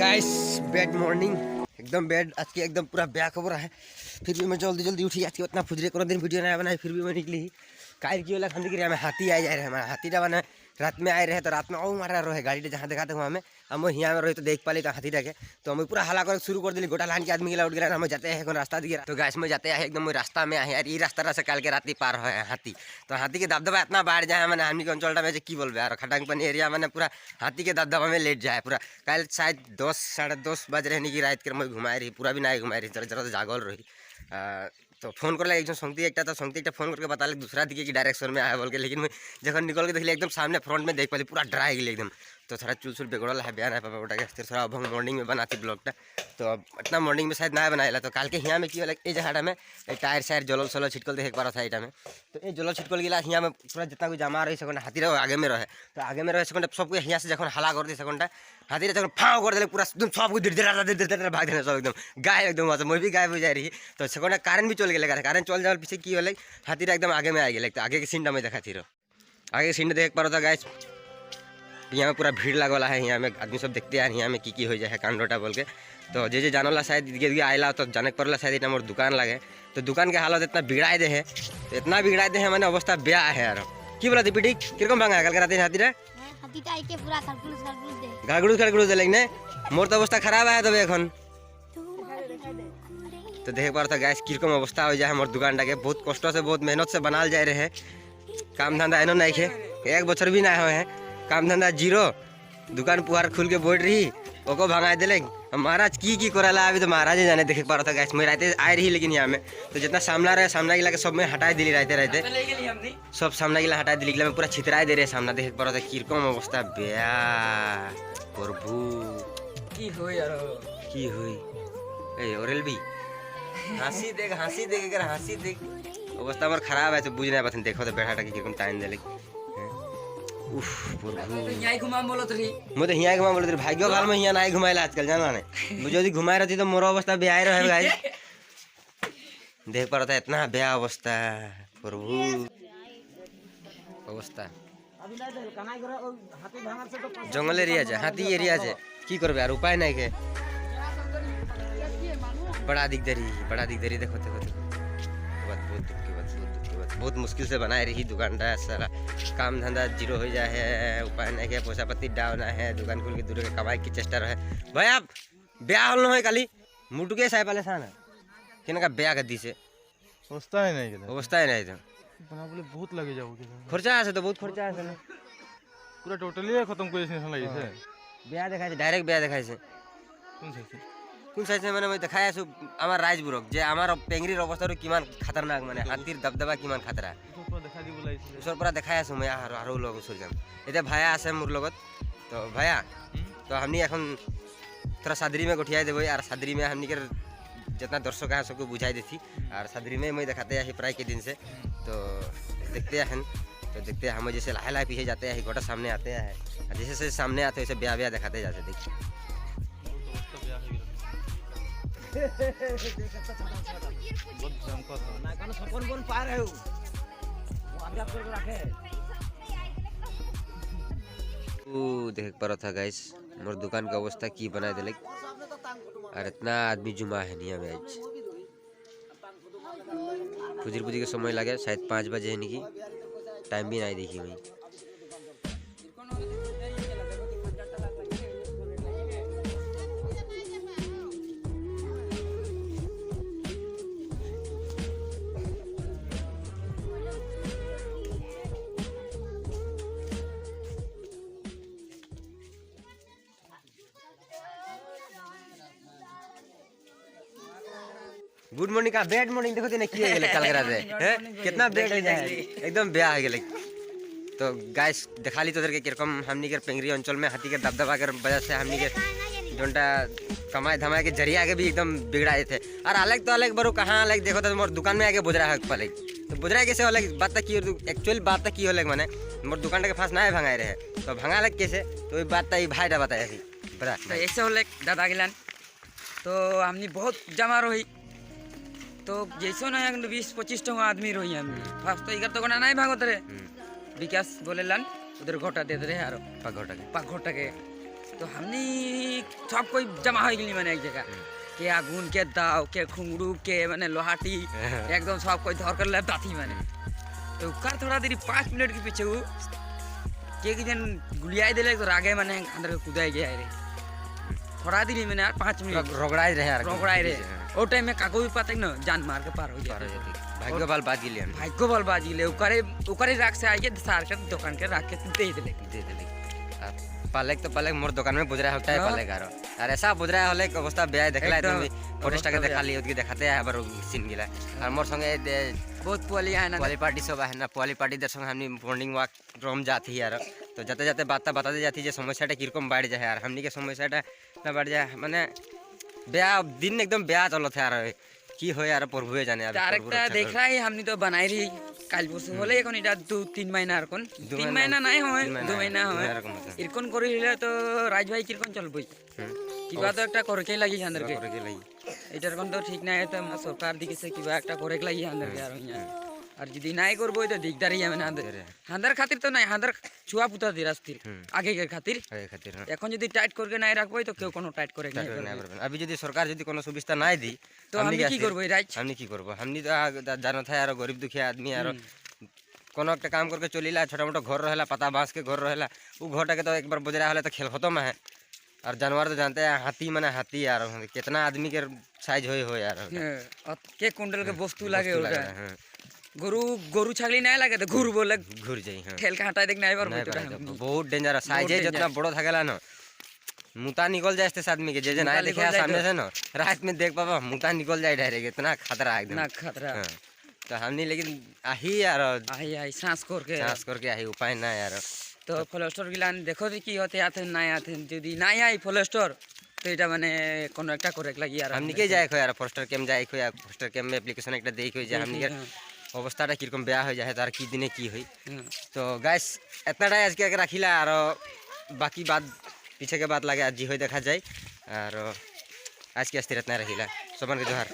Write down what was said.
Guys bad morning एकदम bad आज की एकदम पूरा ब्या खबर है। फिर भी मैं जल्दी जल्दी उठी आज की उतना फुजरे को दिन वीडियो नहीं बनाई फिर भी मैं निकली काल की वाला खाने के लिए हाथी आ जा रहे हमारा हाथी डा बना रात में आए रहे तो रात में और मारा रहे गाड़ी जहाँ देखा था वहाँ में हम यहाँ में रहे तो देख पाली तो हाथी डाके तो हम पूरा हला कर शुरू कर दिली गोटा लान के आदमी के उठ गया हम जाते हैं रास्ता दिखे तो गैस में जाते हैं एकदम रास्ता में आए यार ये रास्ता से काल के रात पार है हाथी तो हाथी के दबदबा इतना बाढ़ जाए मैंने हमनी के अंचल में की बोलबे यार खटांगपन एरिया मैंने पूरा हाथी के दबदबा में लेट जाए पूरा कल शायद 10 साढ़े 10 बज रहे कि रात के मैं घुमाए रही पूरा भी नहीं घुमाए रही जरा जरा जागल रही तो फोन कर एक संगती एक तो संगती एक फोन करके बता दूसरा दिखे कि डायरेक्शन में आया बोल के लेकिन मैं जब निकल के देखिए एकदम सामने फ्रंट में देख पाली पूरा डरा गई एकदम तो थोड़ा चूल बिगड़ल है बयान है पापा बेटा के थोड़ा अब हम मॉर्निंग में बनाती ब्लॉगटा तो अब इतना मॉर्निंग में शायद ना बनाएला तो काल के यहाँ में कि ये जगह में टायर शायर जलल सलल छिटकल देखे पा था यहाँ में तो ये जलल छिटकल गिला यहाँ में पूरा जितना कोई जमा रही सकोटा हाथी रहे आगे में रहे तो आगे में रहे सकोटा सबको यहाँ से जब हला कर दी सकोटा हाथी जब फाँव कर दिले पूरा एकदम सबको धीरे भाग देना सब एकदम गाय एकदम वहाँ मैं भी गायब हो जा रही तो सकोटा कारण भी चल गए कारण चल जाए पीछे की होल हाथी एकदम आगे में आ गए तो आगे के सीन में देखा थी आगे के सीन देख पा रहा था गाय यहाँ में पूरा भीड़ लगल है यहाँ में आदमी सब देखते हैं यहाँ में की हो जाए कांडोटा बोल के तो जे जानला शायद आएला तो जाने पड़ला शायद इतना मोर दुकान लगे तो दुकान के हालत इतना बिगड़ाए दे है तो इतना बिगड़ाए दे है मैंने अवस्था ब्या है यार की बोला पीटी किरकम भांगा कल रात हाथी घागड़ू दे लेकिन मोर तो अवस्था खराब है तब एखन तो देख पा रहा था गैस किरकम अवस्था हो जाए मोर दुकान के बहुत कष्ट से बहुत मेहनत से बनाल जाए रहे काम धंधा एनो नहीं खे एक बछर भी ना हुए हैं काम धंधा जीरो दुकान पुहार खुल के बैठ रही ओको भंगा दिले महाराज की कराला अभी तो महाराज जाने देखे पा रहा था गैस मैं रहते आए रही लेकिन यहाँ में तो जितना सामना रहे सामना गिला के सब में हटा दिली रहते सब सामना गिला हटा दिली में पूरा छितराए दे रहे सामना देखे पा रहा था किरकम अवस्था ब्या प्रभु की हुई ए ओरेल भी हंसी देख अवस्था हमार खराब है तो बुझ नहीं पाते देखो तो बैठा कि किरकम टाइम दे उफ यहीं घुमा बोलत रही मैं तो यहाँ घुमा बोलत रही भाग्य काल में यहाँ नहीं घुमाएला आजकल जाना नहीं मुझे यदि घुमाए रहती तो मोर अवस्था ब्याह रहे गाइस देख पा रहा था इतना ब्याह अवस्था प्रभु अवस्था जंगल एरिया है हाथी एरिया है की करबे यार उपाय नहीं के बड़ा दिकदारी देखो बहुत मुश्किल से बनाए रही दुकानदार सारा काम धंधा जीरो हो जाए है उपाय नहीं है पैसा पत्ती डाउन है दुकान खोल के दूर के कमाई की चेष्टा रहे भाई आप ब्याह हल न काली मुटुके साहे पाले साना केना का ब्याह गद्दी से अवस्था ही नहीं तो बना बोले बहुत लगे जाओगे खर्चा है तो बहुत खर्चा है पूरा टोटली खत्म कोई नहीं लगी से ब्याह देखाय डायरेक्ट ब्याह देखाय से কোন সাইজে মানে মই দেখাই আছো আমার রাজবুরক যে আমার পেঙ্গরির অবস্থাটো কিমান খতরনাক মানে হাতির দবদবা কিমান খতরা দেখা দি বুলাইছে ওসর পৰা দেখাই আছো মই আৰু লগ ওসর যাম এটা ভায়া আছে মোর লগত তো ভায়া তো हमनी এখন थोड़ा सादरी में गोठिया देबो और सादरी में हमनी के जितना दर्शक है सबको बुझाई देती और सादरी में मैं दिखाते हैं प्राय के दिन से तो देखते हैं हम जैसे लाहे पीछे जाते हैं गोटा सामने आते हैं जैसे सामने आते हैं वैसे ब्याह दिखाते जाते देखिए देख पा रहा था गाइस मोर दुकान का अवस्था की बना दिले और इतना आदमी जुमा है निया में आज फुजिर के समय लगे शायद 5 बजे है नहीं टाइम भी नहीं देखी मैं गुड मॉर्निंग का बैड मॉर्निंग देखो तेने की गेले कल करा दे हैं कितना बैड हो जाए एकदम ब्याह हो गेले तो गाइस दिखा ली तो के किरकम हमनी के पेंगरी अंचल में हाथी के दबदबा के वजह से हमनी के जोंटा कमाई धमाई के जरिया के भी एकदम बिगड़ाए थे और अलग तो अलग बरो कहाँ अलग देखो तो मोर दुकान में आके बुजरा है पहले तो बुजरा कैसे अलग बात की एक्चुअल बात की अलग माने मोर दुकान के पास ना भंगाए रहे तो भंगा अलग कैसे तो बात भाई दा बताया थी बता ऐसे होले दादा गिलान तो हमनी बहुत जमा रही तो जैसे ना 20-25 टका आदमी रही हम फास्ट तो 11 टका नहीं भागत रे विकास बोले लान उधर घोटा दे रहे यार 5 घोटा के तो हमनी सब कोई जमा हो गई मैंने एक जगह के आगुन के दाव के खुंगड़ू के मैंने लोहाटी एकदम सब कोई धर कर लेता थी मैंने तो कर थोड़ा देरी 5 मिनट के पीछे वो के जन गुलियाई दिले तो रागे मैंने अंदर कूदाई गया रे थोड़ा देरी मैंने 5 मिनट रोगड़ाई रहे यार रोकड़ाई रे वो टाइम में काको भी पता ना जान मार के पार हो गया भाग्य बाल बात गिले भाग्य बल बाजी ले उकरे राख से आके सार के दुकान के रख के दे दिले दे दे पालेक तो पालेक मोर दुकान में बुजरा होता है पालेक और ऐसा बुजरा होले अवस्था बेय देखला है तुम फोटोस्टा के देखा लियो दिखाते है बार सीन गिला और मोर संगे बहुत पुअली है ना पॉली पार्टी सब है ना पॉली पार्टी दर संग हमनी मॉर्निंग वॉक रोम जाती है यार तो जाते जाते बात बताते जाती है समस्याटा किरकम बढ़ जाए यार हमनी के समस्याटा ना बढ़ जाए माने ब्याह दिन एकदम ब्याह चलत है यार की हो यार प्रभुए जाने अब डायरेक्ट देख रहा है हमनी तो बनाई रही काल परसों होले कोन इटा 2-3 महीना कोन 3 महीना नहीं होय 2 महीना होय इरकोन करिले तो राज भाई किरकोन चलबई কিবা তো একটা করে লাগি আন্দার কে এটার কোন তো ঠিক নাই তো সরকার দিকে সে কিবা একটা করে লাগি আন্দার কে আর যদি নাই করবো তো দিকদারই হবে না হাঁদার খাতির তো নাই হাঁদার ছুয়া পুতা দি রাস্তির আগে খাতির এখন যদি টাইট করে নাই রাখবো তো কেউ কোনো টাইট করে নাই अभी যদি সরকার যদি কোনো সুবিধা নাই দি তো আমি কি করব রাইট हमनी की करबो हमनी तो जानो था यार गरीब दुखिया आदमी यार कोनो एक काम करके चलिला छोटा मोटा घर रहेला पता बांस के घर रहेला उ घरटा के तो एक बार बुजरा होले तो खेल खत्म है और जानवर तो जानते हैं हाथी माने हाथी यार कितना आदमी के साइज हो यार के कुंडल के वस्तु लागे होगा गरु गरु छागली नहीं लगे तो घुर बोले घुर जाई हां ठेल के हटाई देख नहीं पर बहुत डेंजर साइज है जितना बड़ो थाकेला ना मुता निकल जाए इस आदमी के जे नहीं देखे सामने से ना रात में देख पाबा मुता निकल जाए डायरेक्ट इतना खतरा एकदम ना खतरा तो हमनी लेकिन आही यार आई सांस करके आही उपाय ना यार तो फ्लस्टर गिलान देखो कि होते आते नहीं आते यदि नहीं आई फ्लस्टर तो এটা মানে কোন একটা করে লাগি আর हमनी के जाए खो यार फोस्टर कैम जाए खो यार फोस्टर कैम में एप्लीकेशन একটা देई खो जा हमनी के অবস্থাটা কিরকম বেয়া হয়ে যায় তার কি দিনে কি হই তো গাইস এতটাই আজকে রাখিলা আর বাকি বাদ पीछे के बात लगे आज जी हो देखा जाए और आज की अस्थिरता रहिला सबन के जोहार।